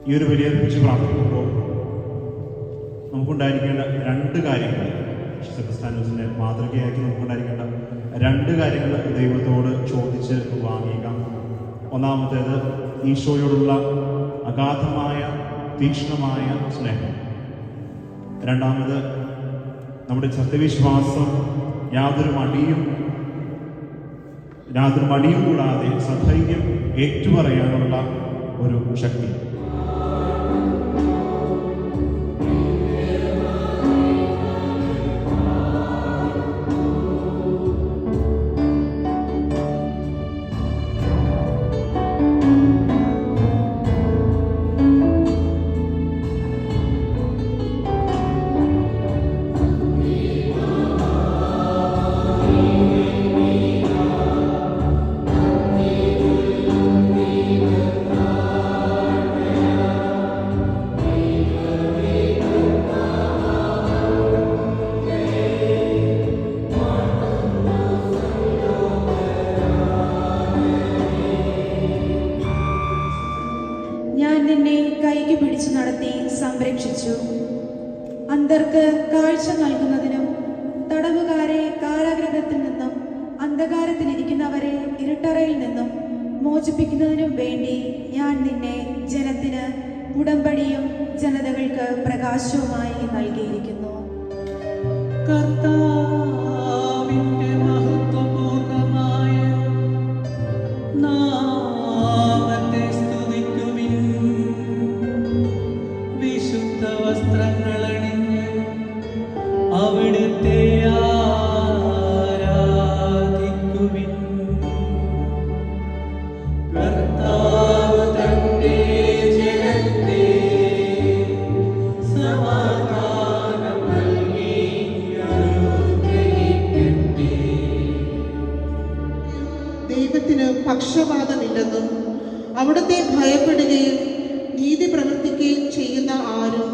ഈ ഒരു ബലിയർപ്പിച്ച് പ്രാർത്ഥിക്കുമ്പോൾ നമുക്കുണ്ടായിരിക്കേണ്ട രണ്ട് കാര്യങ്ങൾ, സെബസ്ത്യാനോസിനെ മാതൃകയാക്കി നമുക്കുണ്ടായിരിക്കേണ്ട രണ്ട് കാര്യങ്ങൾ ദൈവത്തോട് ചോദിച്ച് വാങ്ങിക്കുക. ഒന്നാമത്തേത് ഈശോയോടുള്ള അഗാധമായ തീക്ഷ്ണമായ സ്നേഹം. രണ്ടാമത് നമ്മുടെ സത്യവിശ്വാസം യാതൊരു മടിയും കൂടാതെ സധൈര്യം ഏറ്റുപറയാനുള്ള ഒരു ശക്തി. സംരക്ഷിച്ചു. അന്ധർക്ക് കാഴ്ച നൽകുന്നതിനും തടവുകാരെ കാരാഗൃഹത്തിൽ നിന്നും അന്ധകാരത്തിലിരിക്കുന്നവരെ ഇരുട്ടറയിൽ നിന്നും മോചിപ്പിക്കുന്നതിനും വേണ്ടി ഞാൻ നിന്നെ ജനത്തിന് ഉടമ്പടിയും ജനതകൾക്ക് പ്രകാശവുമായി നൽകിയിരിക്കുന്നു. കർത്താവിന്റെ മഹത്വപൂർണമായ നാമത്തെ സ്തുതിക്കുവിൻ. വിശുദ്ധ വസ്ത്രങ്ങളണിഞ്ഞ് അവിടുത്തെ ആരാധിക്കുവിൻ. കർത്താവ് തന്റെ ജനത്തെ സമാധാനം നൽകി അനുഗ്രഹിക്കട്ടെ. ദൈവത്തിന് പക്ഷപാതമില്ലെന്നും അവിടുത്തെ ഭയപ്പെടുകയും നീതി പ്രവർത്തിക്കുകയും ചെയ്യുന്ന ആരും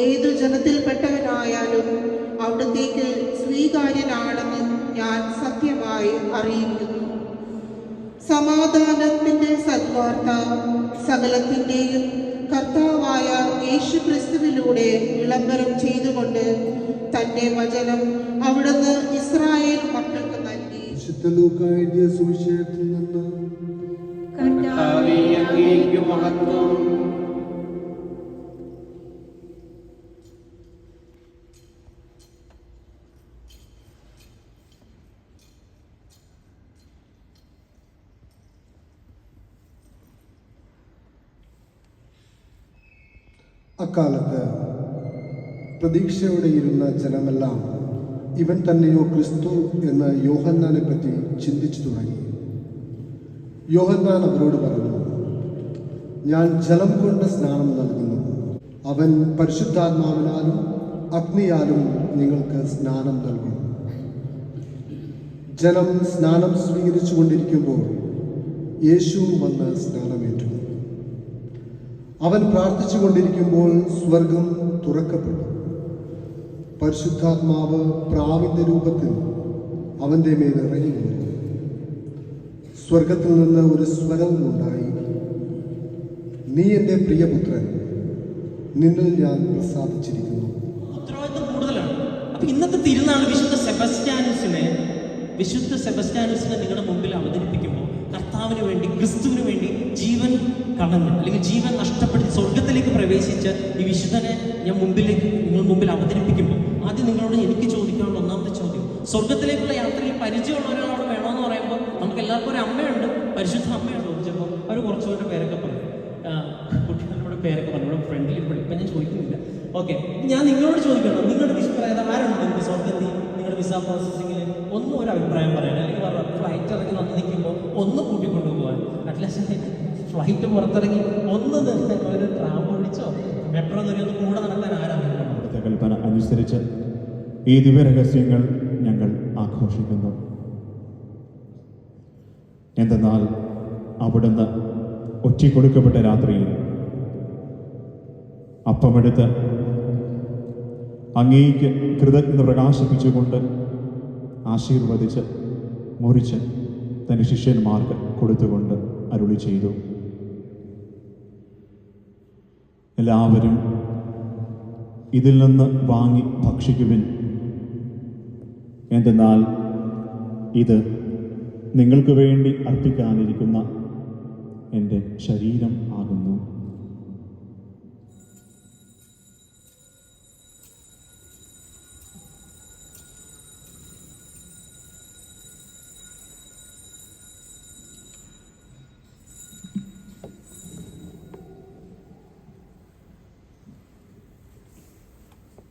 ഏതു ജനത്തിൽപ്പെട്ടവനായാലും അവിടത്തേക്ക് സ്വീകാര്യനാണെന്ന് ഞാൻ സത്യമായി അറിയിക്കുന്നു. സമാധാനത്തിന്റെ സദ്വാർത്ത സകലത്തിൻ്റെയും കർത്താവായ യേശു ക്രിസ്തുവിലൂടെ വിളംബരം ചെയ്തുകൊണ്ട് തന്റെ വചനം അവിടുന്ന് ഇസ്രായേൽ മക്കൾക്ക് നൽകി. വിശുദ്ധ ലൂക്കാ എഴുതിയ സുവിശേഷത്തിൽ നിന്ന് കർത്താവേ, അങ്ങേക്ക് മഹത്വം. അക്കാലത്ത് പ്രതീക്ഷയോടെ ഇരുന്ന ജനമെല്ലാം ഇവൻ തന്നെയോ ക്രിസ്തു എന്ന് യോഹന്നാനെ പറ്റി ചിന്തിച്ചു തുടങ്ങി. യോഹന്നാൻ അവരോട് പറഞ്ഞു, ഞാൻ ജലം കൊണ്ട് സ്നാനം നൽകുന്നു. അവൻ പരിശുദ്ധാത്മാവിനാലും അഗ്നിയാലും നിങ്ങൾക്ക് സ്നാനം നൽകും. ജനം സ്നാനം സ്വീകരിച്ചു കൊണ്ടിരിക്കുമ്പോൾ യേശുവും വന്ന് സ്നാനമേറ്റു. അവൻ പ്രാർത്ഥിച്ചു കൊണ്ടിരിക്കുമ്പോൾ സ്വർഗം തുറക്കപ്പെട്ടു. പരിശുദ്ധാത്മാവ് പ്രാവിന്റെ രൂപത്തിൽ അവൻ്റെ മേൽ ഇറങ്ങി വന്നു. സ്വർഗത്തിൽ നിന്ന് ഒരു സ്വരവും ഉണ്ടായി, നീ എൻ്റെ പ്രിയപുത്രൻ, നിന്നിൽ ഞാൻ പ്രസാദിച്ചിരിക്കുന്നു. ഉത്തരവാദിത്വം കൂടുതലാണ്. അപ്പൊ ഇന്നത്തെ തിരുനാൾ വിശുദ്ധ സെബസ്ത്യാനോസിനെ നിങ്ങളുടെ മുമ്പിൽ അവതരിപ്പിക്കുമ്പോൾ കർത്താവിന് വേണ്ടി, ക്രിസ്തുവിന് വേണ്ടി ജീവൻ കളഞ്ഞ് അല്ലെങ്കിൽ ജീവൻ നഷ്ടപ്പെടുത്തി സ്വർഗത്തിലേക്ക് പ്രവേശിച്ച് ഈ വിശുദ്ധനെ നിങ്ങൾ മുമ്പിൽ അവതരിപ്പിക്കുമ്പോൾ ആദ്യം നിങ്ങളോട് എനിക്ക് ചോദിക്കാനുള്ള ഒന്നാമത്തെ ചോദ്യം, സ്വർഗത്തിലേക്കുള്ള യാത്രയിൽ പരിചയമുള്ള ഒരാളോട് വേണമെന്ന് പറയുമ്പോൾ നമുക്ക് എല്ലാവർക്കും ഒരു അമ്മയുണ്ട്, പരിശുദ്ധ അമ്മയുണ്ട്. ചോദിച്ചപ്പോൾ അവർ കുറച്ചുപേരുടെ പേരൊക്കെ പറയും, കുട്ടികളുടെ പേരൊക്കെ പറഞ്ഞു. ഇവിടെ ഫ്രണ്ടിൽ ഇപ്പം ഞാൻ ചോദിക്കുന്നില്ല. ഓക്കെ, ഞാൻ നിങ്ങളോട് ചോദിക്കണം, നിങ്ങളുടെ അഭിപ്രായം ആരുണ്ട് നിങ്ങൾക്ക് സ്വർഗത്തിൽ നിങ്ങളുടെ വിസ പ്രോസസ്സിങ്ങിൽ ഒന്നും ഒരു അഭിപ്രായം പറയാൻ, അല്ലെങ്കിൽ ഫ്ലൈറ്റ് ഇറങ്ങി വന്ന് നിൽക്കുമ്പോൾ ഒന്ന് കൂട്ടിക്കൊണ്ടുപോകാൻ, അറ്റ്ലീസ്റ്റ് ഫ്ലൈറ്റ് പുറത്തിറങ്ങി ഒന്ന് ഒരു ട്രാം ഓടിച്ചോ മെട്രോ കയറി ഒന്ന് കൂടെ നടത്താൻ ആരാണ്? കൽപ്പന അനുസരിച്ച് ഈ ദിവ്യരഹസ്യങ്ങൾ ഞങ്ങൾ ആഘോഷിക്കുന്നു. എന്തെന്നാൽ അവിടുന്ന് ഒറ്റിക്കൊടുക്കപ്പെട്ട രാത്രിയിൽ അപ്പമെടുത്ത് അങ്ങേക്ക് കൃതജ്ഞത പ്രകാശിപ്പിച്ചുകൊണ്ട് ആശീർവദിച്ച് മുറിച്ച് തൻ്റെ ശിഷ്യന്മാർക്ക് കൊടുത്തുകൊണ്ട് അരുളി ചെയ്തു, എല്ലാവരും ഇതിൽ നിന്ന് വാങ്ങി ഭക്ഷിക്കുവിൻ. എന്തെന്നാൽ ഇത് നിങ്ങൾക്ക് വേണ്ടി അർപ്പിക്കാനിരിക്കുന്ന എൻ്റെ ശരീരം ആകുന്നു.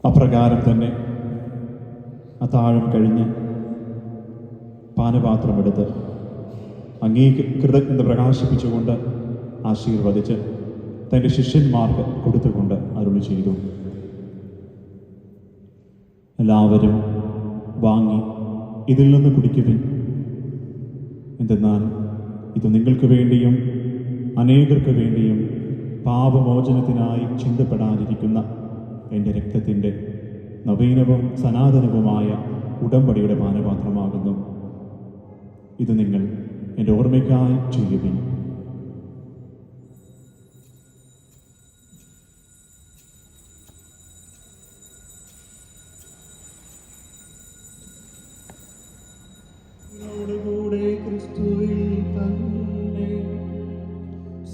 അപ്രകാരം തന്നെ അത്താഴം കഴിഞ്ഞ് പാനപാത്രമെടുത്ത് അങ്ങേക്ക് കൃതജ്ഞത പ്രകാശിപ്പിച്ചുകൊണ്ട് ആശീർവദിച്ച് തൻ്റെ ശിഷ്യന്മാർക്ക് കൊടുത്തുകൊണ്ട് അരുളി ചെയ്തു, എല്ലാവരും വാങ്ങി ഇതിൽ നിന്ന് കുടിക്കുവിൻ. എന്തെന്നാൽ ഇത് നിങ്ങൾക്ക് വേണ്ടിയും അനേകർക്ക് വേണ്ടിയും പാപമോചനത്തിനായി ചിന്തപ്പെടാനിരിക്കുന്ന എൻ്റെ രക്തത്തിൻ്റെ നവീനവും സനാതനവുമായ ഉടമ്പടിയുടെ പാനപാത്രമാകുന്നു. ഇത് നിങ്ങൾ എൻ്റെ ഓർമ്മയ്ക്കായി ചെയ്യുവിൻ. ോടുകൂടെ ക്രിസ്തുവിൽ തന്നെ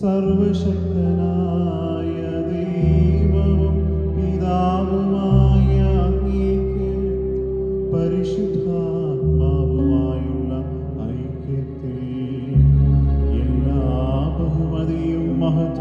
സർവശക്തനായ ദൈവവും പിതാവുമായ അങ്ങേക്ക് പരിശുദ്ധാത്മാവുമായുള്ള ഐക്യത്തിൽ എല്ലാ ബഹുമതിയും മഹത്വവും